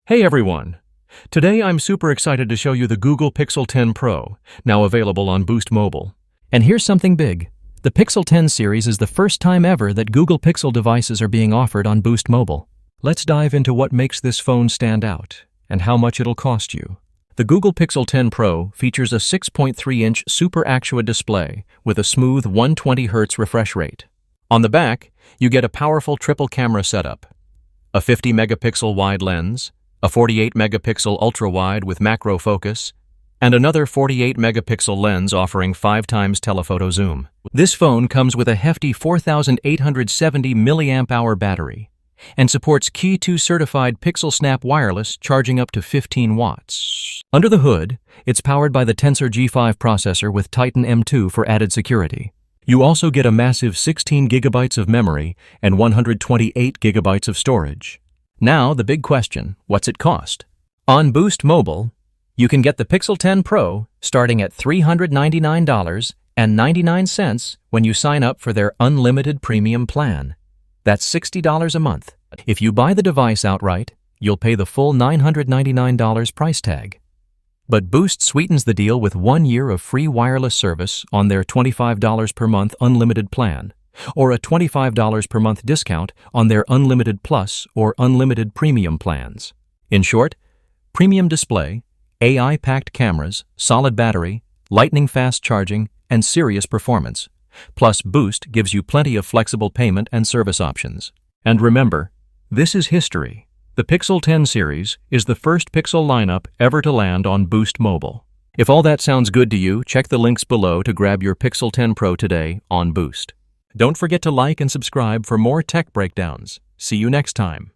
Hey everyone! Today I'm super excited to show you the Google Pixel 10 Pro, now available on Boost Mobile. And here's something big. The Pixel 10 series is the first time ever that Google Pixel devices are being offered on Boost Mobile. Let's dive into what makes this phone stand out and how much it'll cost you. The Google Pixel 10 Pro features a 6.3-inch Super Actua display with a smooth 120Hz refresh rate. On the back, you get a powerful triple camera setup, a 50-megapixel wide lens, a 48-megapixel ultrawide with macro focus, and another 48-megapixel lens offering 5 times telephoto zoom. This phone comes with a hefty 4,870 mAh battery and supports Key 2 certified Pixel Snap wireless charging up to 15 watts. Under the hood, it's powered by the Tensor G5 processor with Titan M2 for added security. You also get a massive 16 gigabytes of memory and 128 gigabytes of storage. Now, the big question, what's it cost? On Boost Mobile, you can get the Pixel 10 Pro starting at $399.99 when you sign up for their unlimited premium plan. That's $60 a month. If you buy the device outright, you'll pay the full $999 price tag. But Boost sweetens the deal with 1 year of free wireless service on their $25 per month unlimited plan, or a $25 per month discount on their Unlimited Plus or Unlimited Premium plans. In short, premium display, AI-packed cameras, solid battery, lightning-fast charging, and serious performance. Plus, Boost gives you plenty of flexible payment and service options. And remember, this is history. The Pixel 10 series is the first Pixel lineup ever to land on Boost Mobile. If all that sounds good to you, check the links below to grab your Pixel 10 Pro today on Boost. Don't forget to like and subscribe for more tech breakdowns. See you next time.